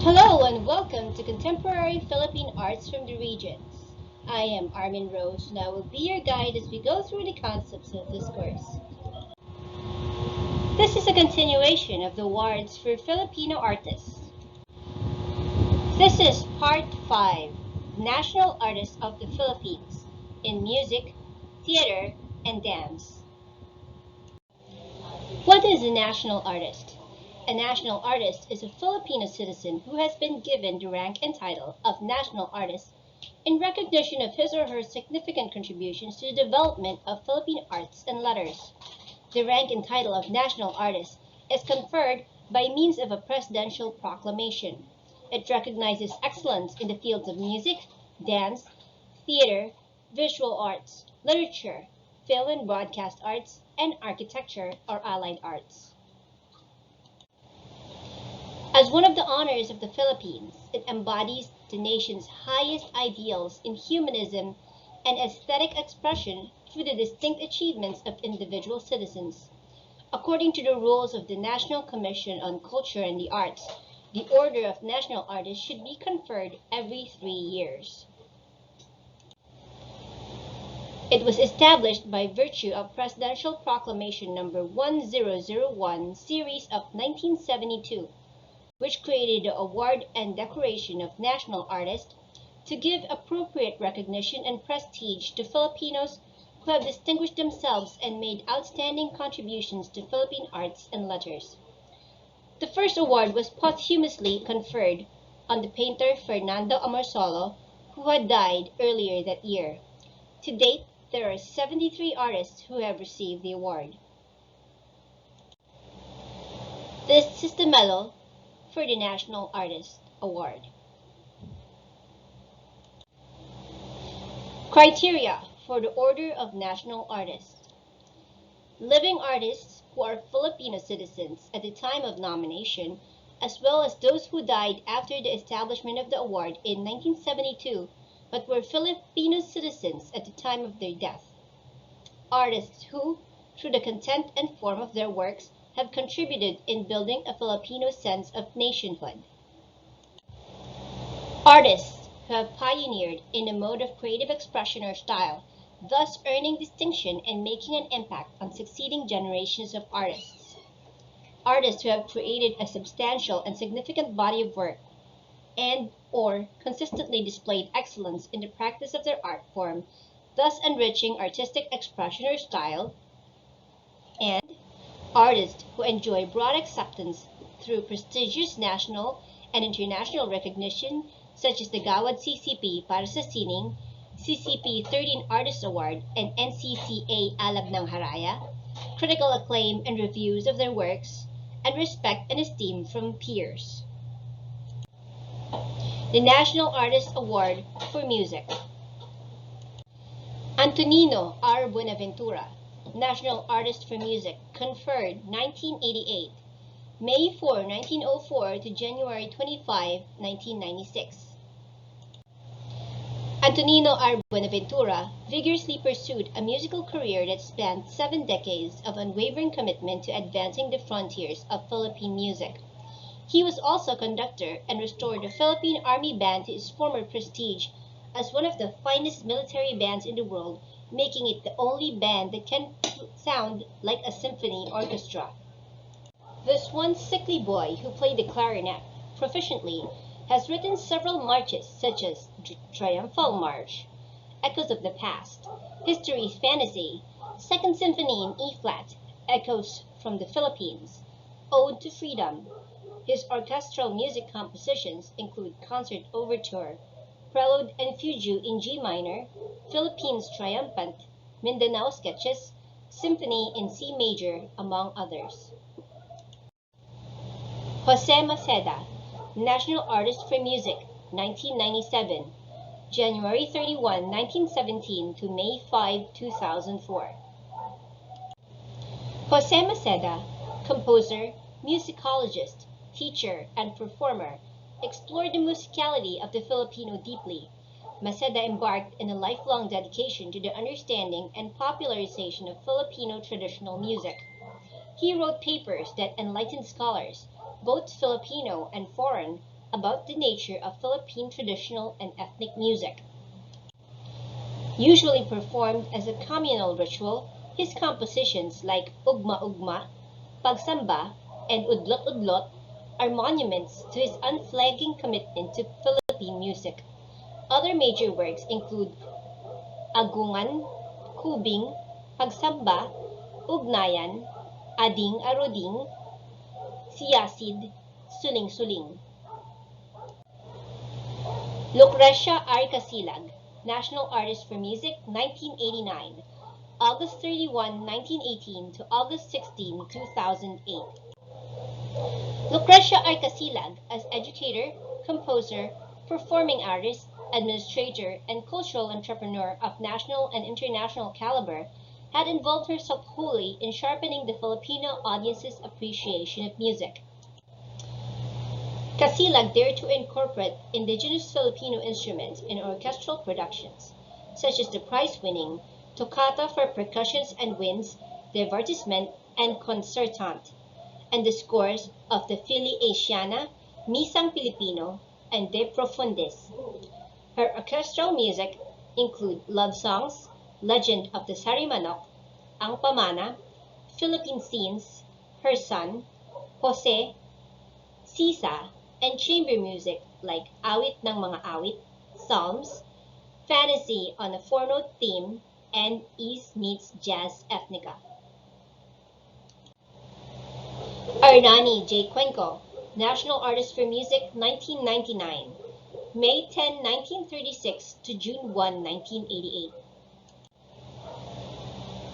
Hello and welcome to Contemporary Philippine Arts from the Regions. I am Armin Rose and I will be your guide as we go through the concepts of this course. This is a continuation of the awards for Filipino artists. This is Part 5, National Artists of the Philippines in Music, Theater, and Dance. What is a national artist? A national artist is a Filipino citizen who has been given the rank and title of national artist in recognition of his or her significant contributions to the development of Philippine arts and letters. The rank and title of national artist is conferred by means of a presidential proclamation. It recognizes excellence in the fields of music, dance, theater, visual arts, literature, film and broadcast arts, and architecture or allied arts. As one of the honors of the Philippines, it embodies the nation's highest ideals in humanism and aesthetic expression through the distinct achievements of individual citizens. According to the rules of the National Commission on Culture and the Arts, the Order of National Artists should be conferred every 3 years. It was established by virtue of Presidential Proclamation Number 1001, Series of 1972, which created the Award and Decoration of National Artist to give appropriate recognition and prestige to Filipinos who have distinguished themselves and made outstanding contributions to Philippine arts and letters. The first award was posthumously conferred on the painter Fernando Amorsolo, who had died earlier that year. To date, there are 73 artists who have received the award. This is the medal for the National Artist Award. Criteria for the Order of National Artists. Living artists who are Filipino citizens at the time of nomination, as well as those who died after the establishment of the award in 1972 but were Filipino citizens at the time of their death. Artists who, through the content and form of their works, have contributed in building a Filipino sense of nationhood. Artists who have pioneered in a mode of creative expression or style, thus earning distinction and making an impact on succeeding generations of artists. Artists who have created a substantial and significant body of work and or consistently displayed excellence in the practice of their art form, thus enriching artistic expression or style, and artists who enjoy broad acceptance through prestigious national and international recognition such as the Gawad CCP para sa Sining, CCP 13 Artist Award, and NCCA Alab ng Haraya, critical acclaim and reviews of their works, and respect and esteem from peers. The National Artist Award for Music. Antonino R. Ventura, National Artist for Music, conferred 1988, May 4, 1904 to January 25, 1996. Antonino R. Buenaventura vigorously pursued a musical career that spanned 7 decades of unwavering commitment to advancing the frontiers of Philippine music. He was also conductor and restored the Philippine Army Band to its former prestige as one of the finest military bands in the world, making it the only band that can sound like a symphony orchestra. This one sickly boy who played the clarinet proficiently has written several marches such as Triumphal March, Echoes of the Past, History's Fantasy, Second Symphony in E-flat, Echoes from the Philippines, Ode to Freedom. His orchestral music compositions include Concert Overture, Prelude and Fugue in G minor, Philippines Triumphant, Mindanao Sketches, Symphony in C major, among others. Jose Maceda, National Artist for Music, 1997, January 31, 1917 to May 5, 2004. Jose Maceda, composer, musicologist, teacher, and performer, explored the musicality of the Filipino deeply. Maceda embarked in a lifelong dedication to the understanding and popularization of Filipino traditional music. He wrote papers that enlightened scholars, both Filipino and foreign, about the nature of Philippine traditional and ethnic music. Usually performed as a communal ritual, his compositions like Ugma Ugma, Pagsamba, and Udlot Udlot are monuments to his unflagging commitment to Philippine music. Other major works include Agungan, Kubing, Pagsamba, Ugnayan, Ading Aroding, Siyasid, Suling Suling. Lucrecia Arcasilag, National Artist for Music, 1989, August 31, 1918 to August 16, 2008. Lucrecia Arcasilag, as educator, composer, performing artist, administrator, and cultural entrepreneur of national and international caliber, had involved herself wholly in sharpening the Filipino audience's appreciation of music. Casilag dared to incorporate indigenous Filipino instruments in orchestral productions, such as the prize-winning Toccata for Percussions and Winds, Divertissement and Concertante, and the scores of the Feliciana, Misang Filipino, and De Profundis. Her orchestral music include love songs, Legend of the Sarimanok, Ang Pamana, Philippine Scenes, Her Son, Jose, Sisa, and chamber music like Awit ng Mga Awit, Psalms, Fantasy on a four-note theme, and East Meets Jazz Ethnica. Ernani J. Cuenco, National Artist for Music, 1999, May 10, 1936 to June 1, 1988.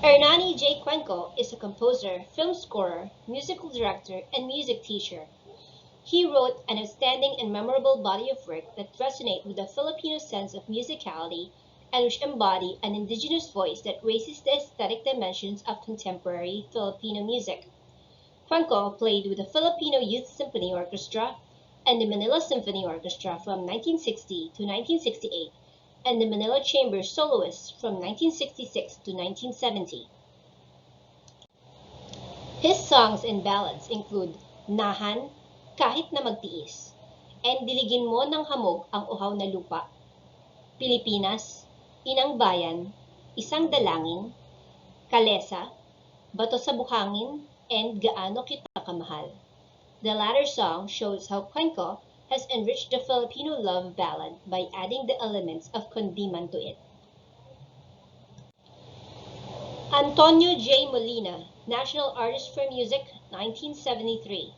Ernani J. Cuenco is a composer, film scorer, musical director, and music teacher. He wrote an outstanding and memorable body of work that resonate with the Filipino sense of musicality and which embody an indigenous voice that raises the aesthetic dimensions of contemporary Filipino music. Cuenco played with the Filipino Youth Symphony Orchestra and the Manila Symphony Orchestra from 1960 to 1968, and the Manila Chamber Soloists from 1966 to 1970. His songs and ballads include Nahan, Kahit na Magtiis, and Diligin Mo ng Hamog ang Uhaw na Lupa, Pilipinas, Inang Bayan, Isang Dalangin, Kalesa, Bato sa Buhangin, and Gaano Kita Kamahal. The latter song shows how Cuenco has enriched the Filipino love ballad by adding the elements of condiman to it. Antonio J. Molina, National Artist for Music, 1973,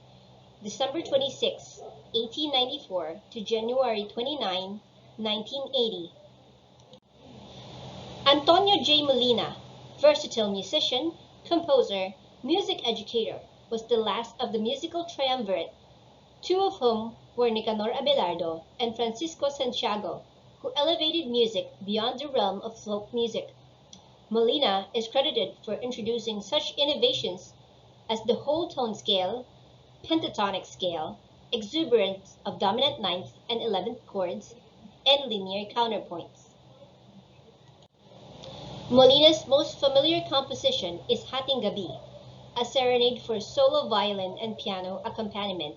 December 26, 1894 to January 29, 1980. Antonio J. Molina, versatile musician, composer, music educator, was the last of the musical triumvirate, two of whom were Nicanor Abelardo and Francisco Santiago, who elevated music beyond the realm of folk music. Molina is credited for introducing such innovations as the whole tone scale, pentatonic scale, exuberance of dominant ninth and 11th chords, and linear counterpoints. Molina's most familiar composition is Hating Gabi, a serenade for solo violin and piano accompaniment.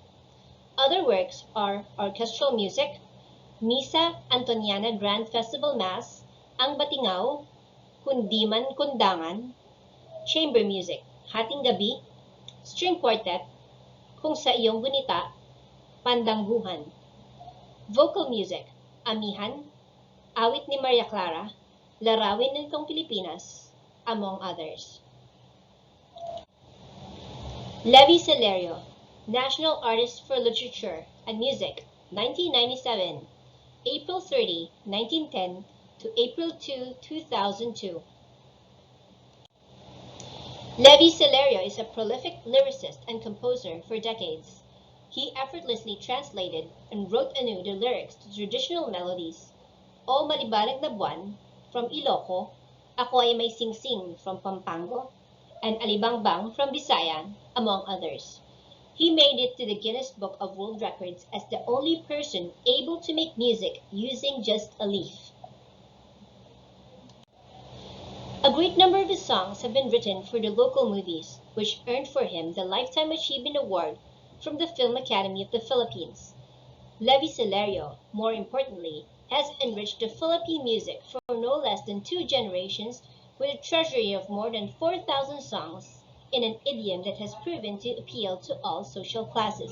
Other works are orchestral music, Misa Antoniana Grand Festival Mass, Ang Batingaw, Kundiman Kundangan, chamber music, Hating Gabi, string quartet, Kung Sa Iyong Gunita, Pandangguhan, vocal music, Amihan, Awit ni Maria Clara, Larawin nitong Pilipinas, among others. Levy Celerio, National Artist for Literature and Music, 1997, April 30, 1910 to April 2, 2002. Levy Celerio is a prolific lyricist and composer for decades. He effortlessly translated and wrote anew the lyrics to traditional melodies, O Malibalag na Buwan from Iloco, Ako Ay May Singsing from Pampanga, and Alibangbang from Visayas, among others. He made it to the Guinness Book of World Records as the only person able to make music using just a leaf. A great number of his songs have been written for the local movies, which earned for him the Lifetime Achievement Award from the Film Academy of the Philippines. Levy Celerio, more importantly, has enriched the Philippine music for no less than 2 generations with a treasury of more than 4,000 songs in an idiom that has proven to appeal to all social classes.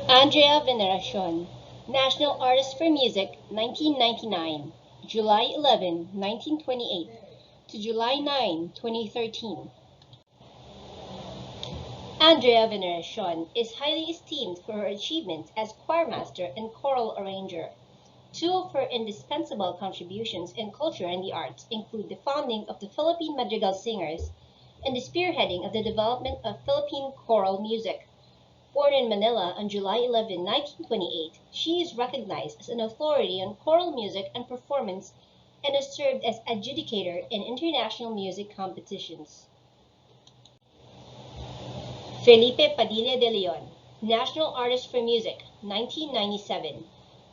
Andrea Veneracion, National Artist for Music, 1999, July 11, 1928 to July 9, 2013. Andrea Veneracion is highly esteemed for her achievements as choirmaster and choral arranger. Two of her indispensable contributions in culture and the arts include the founding of the Philippine Madrigal Singers and the spearheading of the development of Philippine choral music. Born in Manila on July 11, 1928, she is recognized as an authority on choral music and performance and has served as adjudicator in international music competitions. Felipe Padilla de Leon, National Artist for Music, 1997,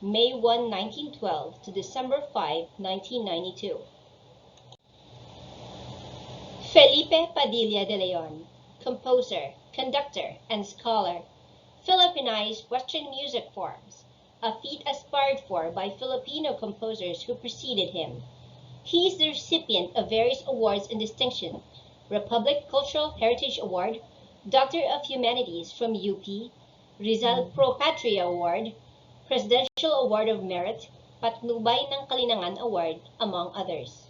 May 1, 1912 to December 5, 1992. Felipe Padilla de Leon, composer, conductor, and scholar, Philippinized Western music forms, a feat aspired for by Filipino composers who preceded him. He is the recipient of various awards and distinction: Republic Cultural Heritage Award, Doctor of Humanities from UP, Rizal Pro Patria Award, Presidential Award of Merit, Patnubay ng Kalinangan Award, among others.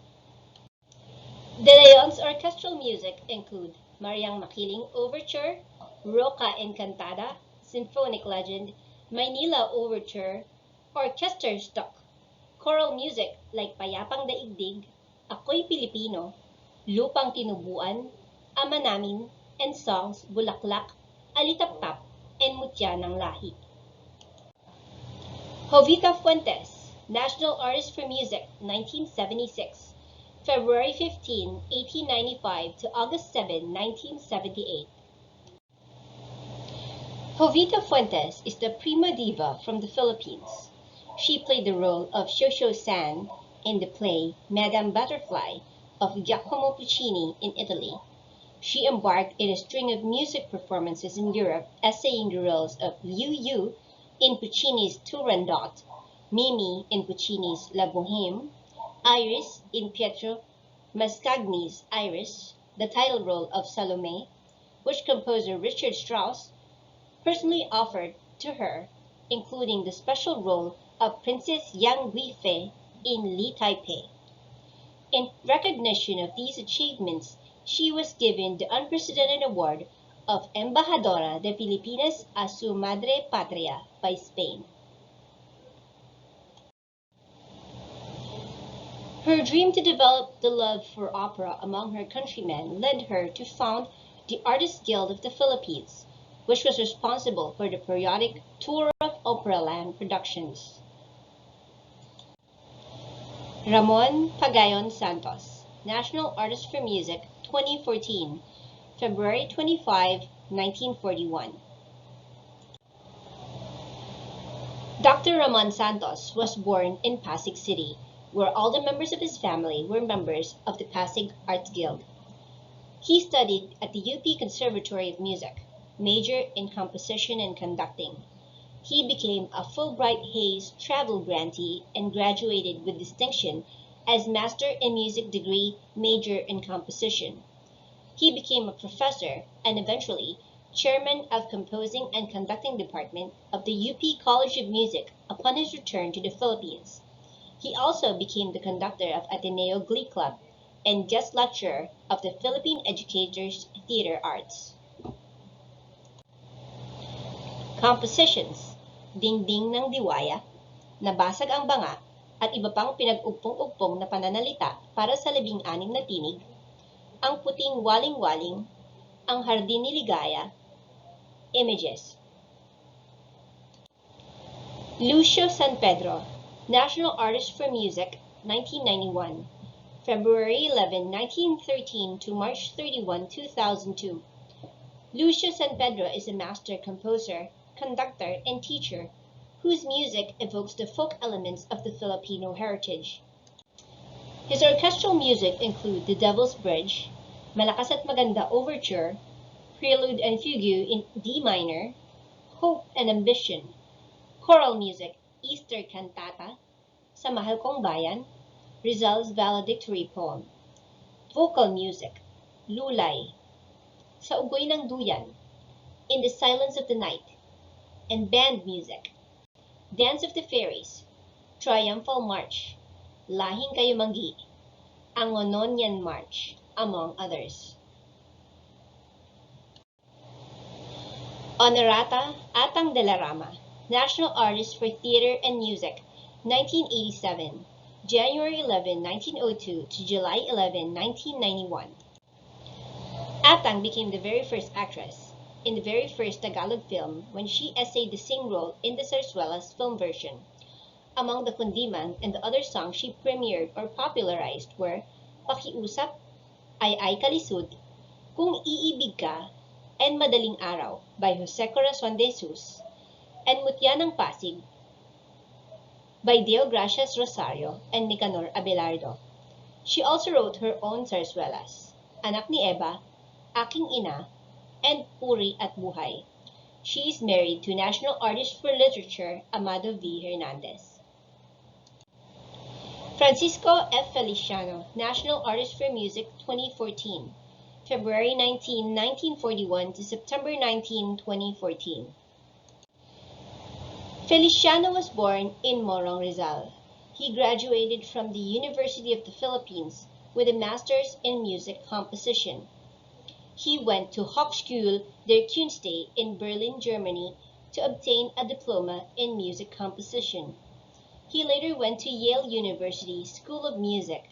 De Leon's orchestral music include Mariang Makiling Overture, Roca Encantada, Symphonic Legend, Maynila Overture, Orchestra Stock, choral music like Payapang Daigdig, Ako'y Pilipino, Lupang Tinubuan, Ama Namin, and songs Bulaklak, Alitaptap, and Mutya ng Lahi. Jovita Fuentes, National Artist for Music, 1976, February 15, 1895 to August 7, 1978. Jovita Fuentes is the prima diva from the Philippines. She played the role of Shosho San in the play Madame Butterfly of Giacomo Puccini in Italy. She embarked in a string of music performances in Europe, essaying the roles of Liu Yu in Puccini's Turandot, Mimi in Puccini's La Boheme, Iris in Pietro Mascagni's Iris, the title role of Salome, which composer Richard Strauss personally offered to her, including the special role of Princess Yang Guife in Li Taipei. In recognition of these achievements, she was given the unprecedented award of Embajadora de Filipinas a su Madre Patria by Spain. Her dream to develop the love for opera among her countrymen led her to found the Artists Guild of the Philippines, which was responsible for the periodic Tour of Operaland productions. Ramon Pagayon Santos, National Artist for Music, 2014, February 25, 1941. Dr. Ramon Santos was born in Pasig City, where all the members of his family were members of the Pasig Arts Guild. He studied at the UP Conservatory of Music, majored in composition and conducting. He became a Fulbright Hayes travel grantee and graduated with distinction as Master in Music degree, major in composition. He became a professor and eventually chairman of Composing and Conducting Department of the UP College of Music upon his return to the Philippines. He also became the conductor of Ateneo Glee Club and guest lecturer of the Philippine Educators Theater Arts. Compositions: Dingding ng Diwaya, Nabasag ang Banga, at iba pang pinag-ugpong-ugpong na pananalita para sa 16 na tinig, Ang Puting Waling-Waling, Ang Hardin ni Ligaya, Images. Lucio San Pedro, National Artist for Music, 1991, February 11, 1913 to March 31, 2002. Lucio San Pedro is a master composer, conductor, and teacher whose music evokes the folk elements of the Filipino heritage. His orchestral music include The Devil's Bridge, Malakas at Maganda Overture, Prelude and Fugue in D minor, Hope and Ambition, choral music, Easter Cantata, Sa Mahal Kong Bayan, Rizal's valedictory poem, vocal music, Lulay, Sa Ugoy ng Duyan, In the Silence of the Night, and band music, Dance of the Fairies, Triumphal March, Lahing Kayo Manggi, Ang Ononyan March, among others. Honorata Atang de la Rama, National Artist for Theater and Music, 1987, January 11, 1902 to July 11, 1991. Atang became the very first actress in the very first Tagalog film when she essayed the sing role in the Zarzuela's film version. Among the kundiman and the other songs she premiered or popularized were Pakiusap, Ay Kalisud, Kung Iibig Ka, and Madaling Araw by Jose Corazon de Jesus, and Mutya ng Pasig by Deo Gracias Rosario and Nicanor Abelardo. She also wrote her own zarzuelas, Anak ni Eva, Aking Ina, and Puri at Buhay. She is married to National Artist for Literature Amado V. Hernandez. Francisco F. Feliciano, National Artist for Music, 2014. February 19, 1941 to September 19, 2014. Feliciano was born in Morong, Rizal. He graduated from the University of the Philippines with a master's in music composition. He went to Hochschule der Künste in Berlin, Germany to obtain a diploma in music composition. He later went to Yale University School of Music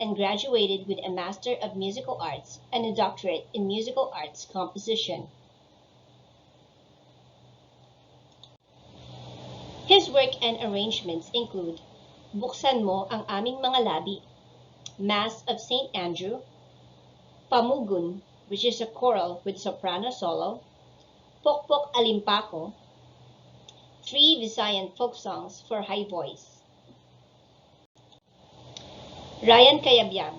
and graduated with a Master of Musical Arts and a doctorate in musical arts composition. His work and arrangements include Buksan Mo Ang Aming Mga Labi, Mass of St. Andrew, Pamugun, which is a choral with soprano solo, Pokpok Alimpako, 3 Visayan folk songs for high voice. Ryan Cayabyab,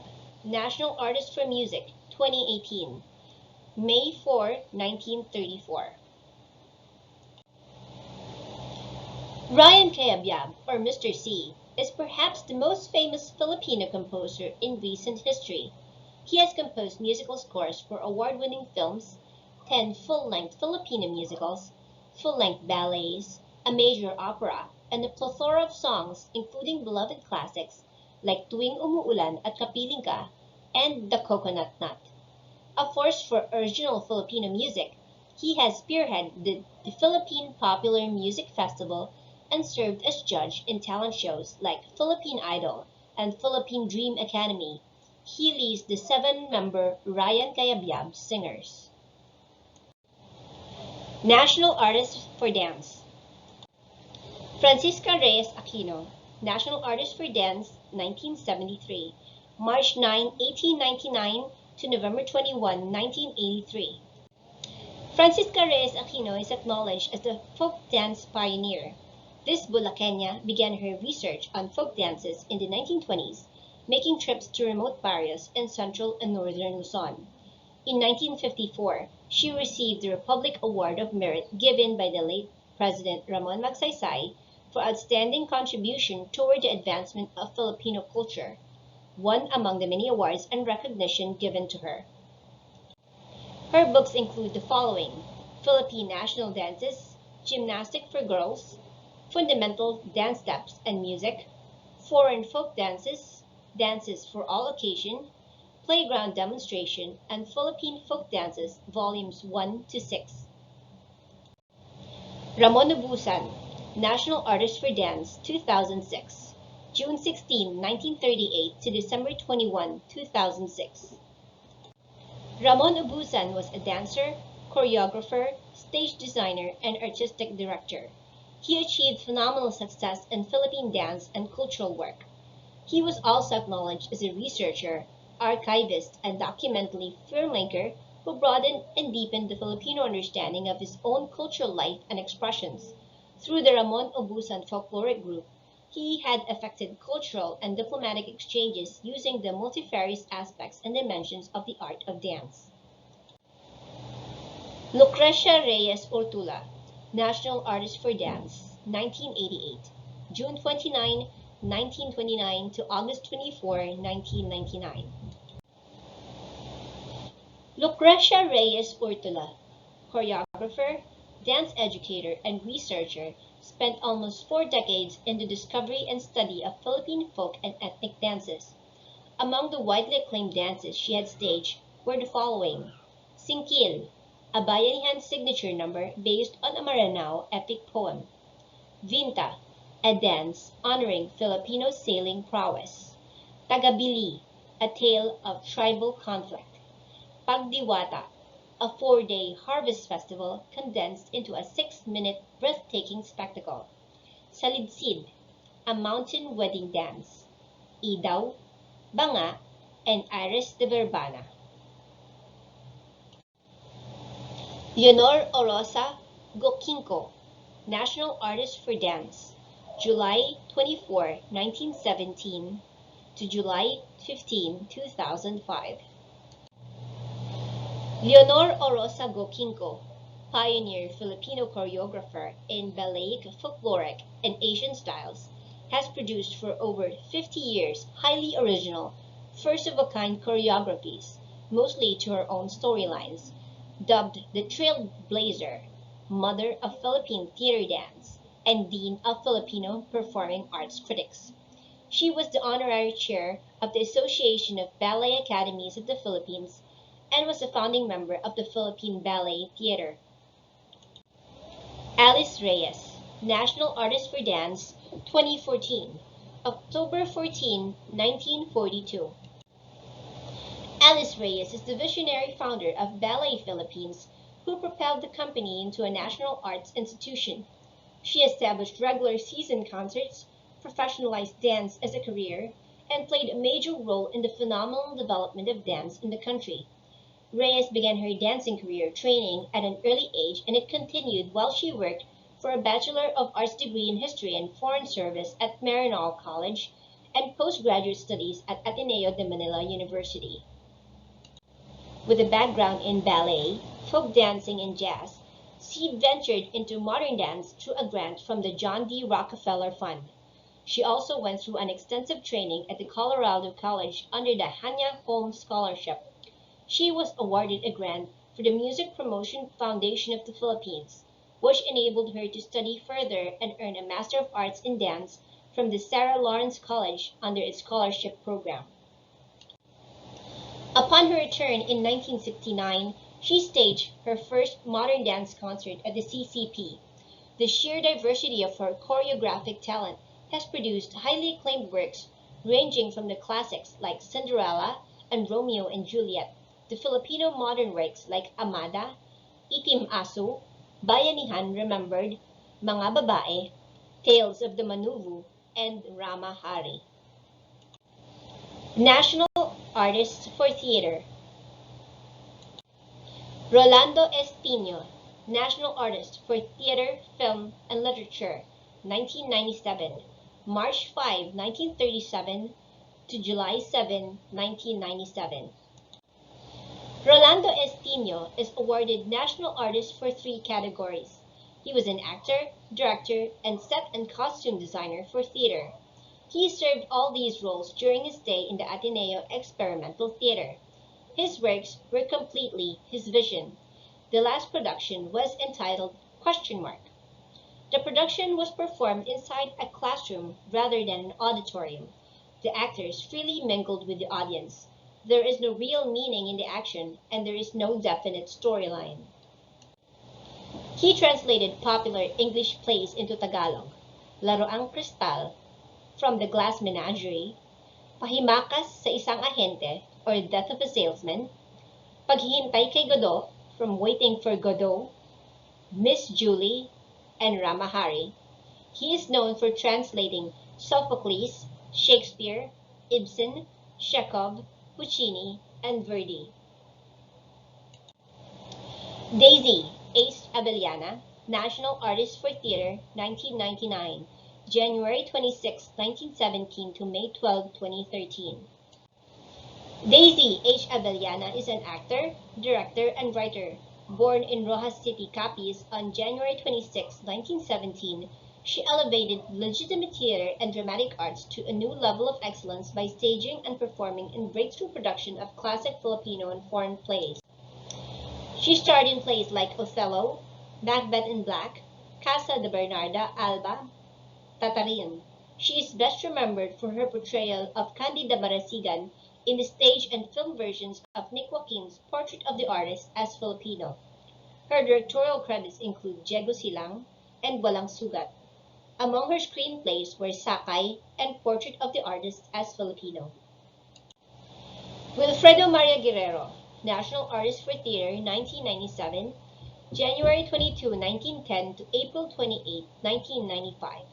National Artist for Music, 2018, May 4, 1934. Ryan Cayabyab, or Mr. C, is perhaps the most famous Filipino composer in recent history. He has composed musical scores for award-winning films, 10 full-length Filipino musicals, full-length ballets, a major opera, and a plethora of songs including beloved classics like Tuwing Umuulan at Kapiling Ka and The Coconut Nut. A force for original Filipino music, he has spearheaded the Philippine Popular Music Festival and served as judge in talent shows like Philippine Idol and Philippine Dream Academy. He leads the 7-member Ryan Cayabyab Singers. National Artist for Dance. Francisca Reyes Aquino, National Artist for Dance, 1973, March 9, 1899 to November 21, 1983. Francisca Reyes Aquino is acknowledged as a folk dance pioneer. This Bulaqueña began her research on folk dances in the 1920s, making trips to remote barrios in central and northern Luzon. In 1954, she received the Republic Award of Merit given by the late President Ramon Magsaysay for outstanding contribution toward the advancement of Filipino culture, one among the many awards and recognition given to her. Her books include the following: Philippine National Dances, Gymnastic for Girls, Fundamental Dance Steps and Music, Foreign Folk Dances, Dances for All Occasion, Playground Demonstration, and Philippine Folk Dances, Volumes 1 to 6. Ramon Busan, National Artist for Dance, 2006, June 16, 1938 to December 21, 2006. Ramon Busan was a dancer, choreographer, stage designer, and artistic director. He achieved phenomenal success in Philippine dance and cultural work. He was also acknowledged as a researcher, archivist, and documentary filmmaker who broadened and deepened the Filipino understanding of his own cultural life and expressions. Through the Ramon Busan Folkloric Group, he had effected cultural and diplomatic exchanges using the multifarious aspects and dimensions of the art of dance. Lucrecia Reyes Ortula, National Artist for Dance, 1988, June 29, 1929 to August 24, 1999. Lucrecia Reyes Ortula, choreographer, dance educator, and researcher, spent almost 4 decades in the discovery and study of Philippine folk and ethnic dances. Among the widely acclaimed dances she had staged were the following: Singkil, a Bayanihan signature number based on a Maranao epic poem; Vinta, a dance honoring Filipino sailing prowess; Tagabili, a tale of tribal conflict; Pagdiwata, a 4-day harvest festival condensed into a 6-minute breathtaking spectacle; Salidsid, a mountain wedding dance; Idaw, Banga, and Iris de Verbana. Leonor Orosa Gokinko, National Artist for Dance, July 24, 1917 to July 15, 2005. Leonor Orosa Gokinko, pioneer Filipino choreographer in ballet, folkloric, and Asian styles, has produced for over 50 years highly original, first-of-a-kind choreographies, mostly to her own storylines. Dubbed the Trailblazer, Mother of Philippine Theater Dance, and Dean of Filipino Performing Arts Critics. She was the honorary chair of the Association of Ballet Academies of the Philippines and was a founding member of the Philippine Ballet Theater. Alice Reyes, National Artist for Dance, 2014, October 14, 1942. Alice Reyes is the visionary founder of Ballet Philippines, who propelled the company into a national arts institution. She established regular season concerts, professionalized dance as a career, and played a major role in the phenomenal development of dance in the country. Reyes began her dancing career training at an early age, and it continued while she worked for a Bachelor of Arts degree in History and Foreign Service at Marinol College and postgraduate studies at Ateneo de Manila University. With a background in ballet, folk dancing, and jazz, she ventured into modern dance through a grant from the John D. Rockefeller Fund. She also went through an extensive training at the Colorado College under the Hanya Holmes Scholarship. She was awarded a grant for the Music Promotion Foundation of the Philippines, which enabled her to study further and earn a Master of Arts in Dance from the Sarah Lawrence College under its scholarship program. Upon her return in 1969, she staged her first modern dance concert at the CCP. The sheer diversity of her choreographic talent has produced highly acclaimed works ranging from the classics like Cinderella and Romeo and Juliet, to Filipino modern works like Amada, Itim Aso, Bayanihan Remembered, Mga Babae, Tales of the Manuvu, and Rama Hari. National Artists for Theater. Rolando Espino, National Artist for Theater, Film, and Literature, 1997, March 5, 1937 to July 7, 1997. Rolando Espino is awarded National Artist for 3 categories. He was an actor, director, and set and costume designer for theater. He served all these roles during his stay in the Ateneo Experimental Theater. His works were completely his vision. The last production was entitled ? The production was performed inside a classroom rather than an auditorium. The actors freely mingled with the audience. There is no real meaning in the action, and there is no definite storyline. He translated popular English plays into Tagalog: Laroang Kristal, From the Glass Menagerie, Pahimakas sa Isang Ahente, or Death of a Salesman, Paghihintay kay Godot, From Waiting for Godot, Miss Julie, and Ramahari. He is known for translating Sophocles, Shakespeare, Ibsen, Chekhov, Puccini, and Verdi. Daisy H. Abellana, National Artist for Theater, 1999, January 26, 1917 to May 12, 2013. Daisy H. Abellana is an actor, director, and writer, Born in Rojas City, Capiz on January 26, 1917, she elevated legitimate theater and dramatic arts to a new level of excellence by staging and performing in breakthrough production of classic Filipino and foreign plays. She starred in plays like Othello, Macbeth in Black, Casa de Bernarda Alba, Tatarin. She is best remembered for her portrayal of Candida Barasigan in the stage and film versions of Nick Joaquin's Portrait of the Artist as Filipino. Her directorial credits include Diego Silang and Walang Sugat. Among her screenplays were Sakay and Portrait of the Artist as Filipino. Wilfredo Maria Guerrero, National Artist for Theater, 1997, January 22, 1910 to April 28, 1995.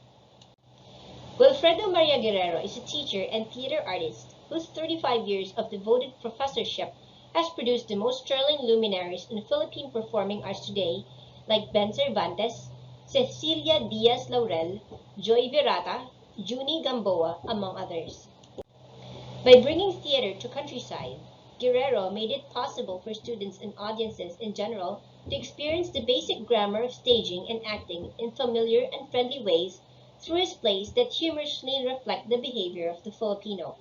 Wilfredo Maria Guerrero is a teacher and theater artist whose 35 years of devoted professorship has produced the most sterling luminaries in Philippine performing arts today, like Ben Cervantes, Cecilia Diaz-Laurel, Joy Virata, Junie Gamboa, among others. By bringing theater to countryside, Guerrero made it possible for students and audiences in general to experience the basic grammar of staging and acting in familiar and friendly ways through his plays that humorously reflect the behavior of the Filipino.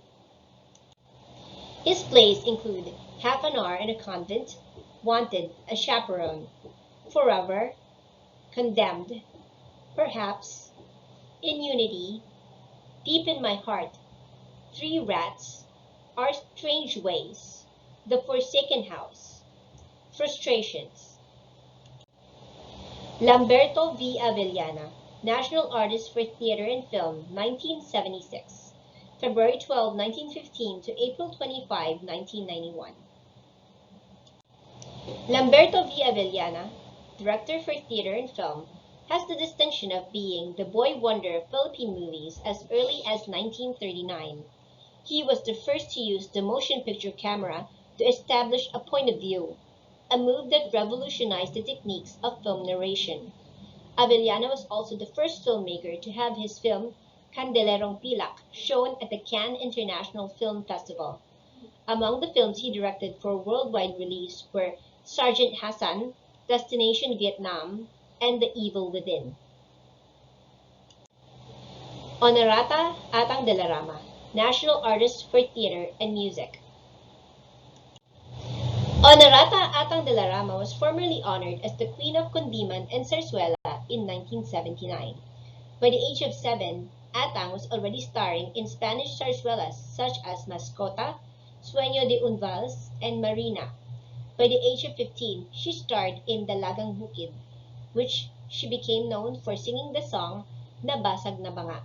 His plays include Half an Hour in a Convent, Wanted, A Chaperone, Forever, Condemned, Perhaps, In Unity, Deep in My Heart, Three Rats, Our Strange Ways, The Forsaken House, Frustrations. Lamberto V. Abellana, National Artist for Theater and Film, 1976, February 12, 1915 to April 25, 1991. Lamberto V. Avellana, Director for Theater and Film, has the distinction of being the boy wonder of Philippine movies as early as 1939. He was the first to use the motion picture camera to establish a point of view, a move that revolutionized the techniques of film narration. Avellana was also the first filmmaker to have his film Candelerong Pilak shown at the Cannes International Film Festival. Among the films he directed for worldwide release were Sergeant Hassan, Destination Vietnam, and The Evil Within. Honorata Atang de la Rama, National Artist for Theater and Music. Honorata Atang de la Rama was formerly honored as the Queen of Condiman and Zarzuela in 1979. By the age of 7, Atang was already starring in Spanish zarzuelas such as Mascota, Sueño de un Vals, and Marina. By the age of 15, she starred in Dalagang Bukid, which she became known for singing the song Nabasag na Banga.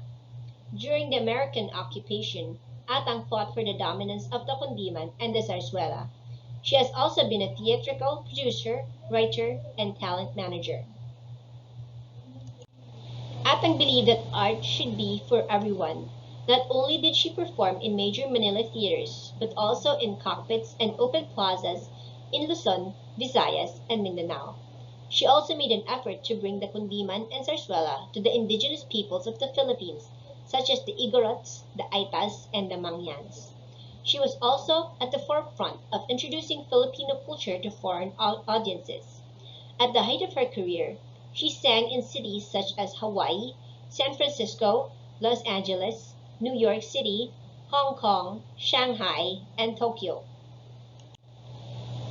During the American occupation, Atang fought for the dominance of the Condiman and the zarzuela. She has also been a theatrical producer, writer, and talent manager. Atang believed that art should be for everyone. Not only did she perform in major Manila theaters, but also in cockpits and open plazas in Luzon, Visayas, and Mindanao. She also made an effort to bring the Kundiman and Zarzuela to the indigenous peoples of the Philippines, such as the Igorots, the Aitas, and the Mangyans. She was also at the forefront of introducing Filipino culture to foreign audiences. At the height of her career, she sang in cities such as Hawaii, San Francisco, Los Angeles, New York City, Hong Kong, Shanghai, and Tokyo.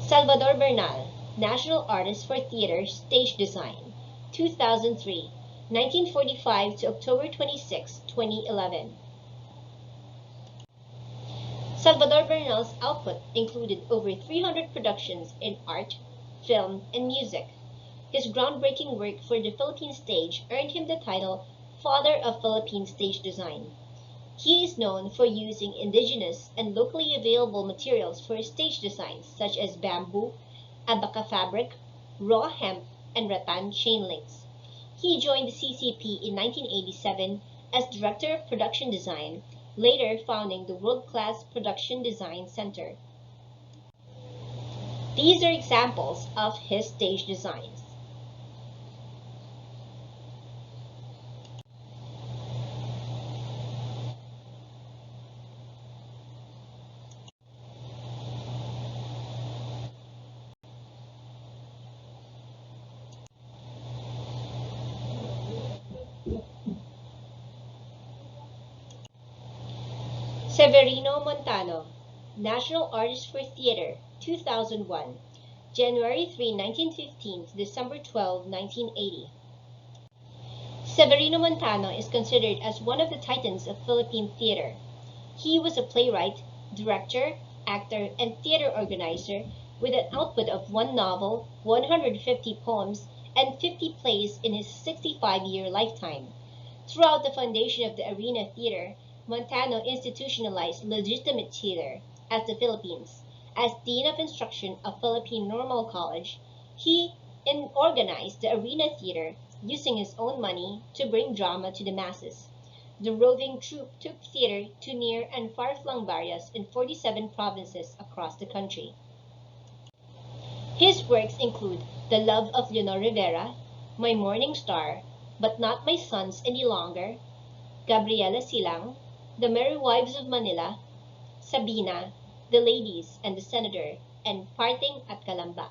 Salvador Bernal, National Artist for Theater Stage Design, 2003, 1945 to October 26, 2011. Salvador Bernal's output included over 300 productions in art, film, and music. His groundbreaking work for the Philippine stage earned him the title Father of Philippine Stage Design. He is known for using indigenous and locally available materials for his stage designs such as bamboo, abaca fabric, raw hemp, and rattan chain links. He joined the CCP in 1987 as Director of Production Design, later founding the World-Class Production Design Center. These are examples of his stage designs. Severino Montano, National Artist for Theater, 2001, January 3, 1915 to December 12, 1980. Severino Montano is considered as one of the titans of Philippine theater. He was a playwright, director, actor, and theater organizer with an output of one novel, 150 poems, and 50 plays in his 65-year lifetime. Throughout the foundation of the Arena Theater, Montano institutionalized legitimate theater as the Philippines. As Dean of Instruction of Philippine Normal College, he organized the Arena Theater using his own money to bring drama to the masses. The roving troupe took theater to near and far-flung barrios in 47 provinces across the country. His works include The Love of Leonor Rivera, My Morning Star, But Not My Sons Any Longer, Gabriela Silang, The Merry Wives of Manila, Sabina, The Ladies and the Senator, and Parting at Calamba.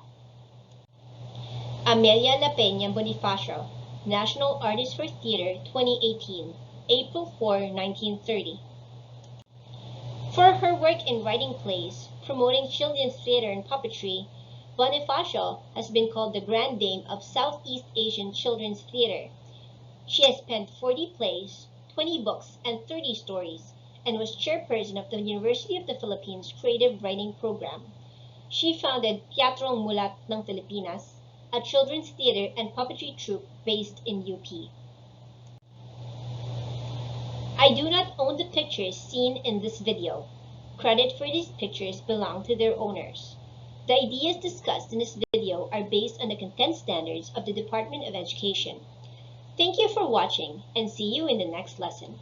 Amelia La Peña Bonifacio, National Artist for Theater 2018, April 4, 1930. For her work in writing plays, promoting children's theater and puppetry, Bonifacio has been called the Grand Dame of Southeast Asian children's theater. She has penned 40 plays, 20 books, and 30 stories, and was chairperson of the University of the Philippines Creative Writing Program. She founded Teatrong Mulat ng Pilipinas, a children's theater and puppetry troupe based in UP. I do not own the pictures seen in this video. Credit for these pictures belong to their owners. The ideas discussed in this video are based on the content standards of the Department of Education. Thank you for watching and see you in the next lesson.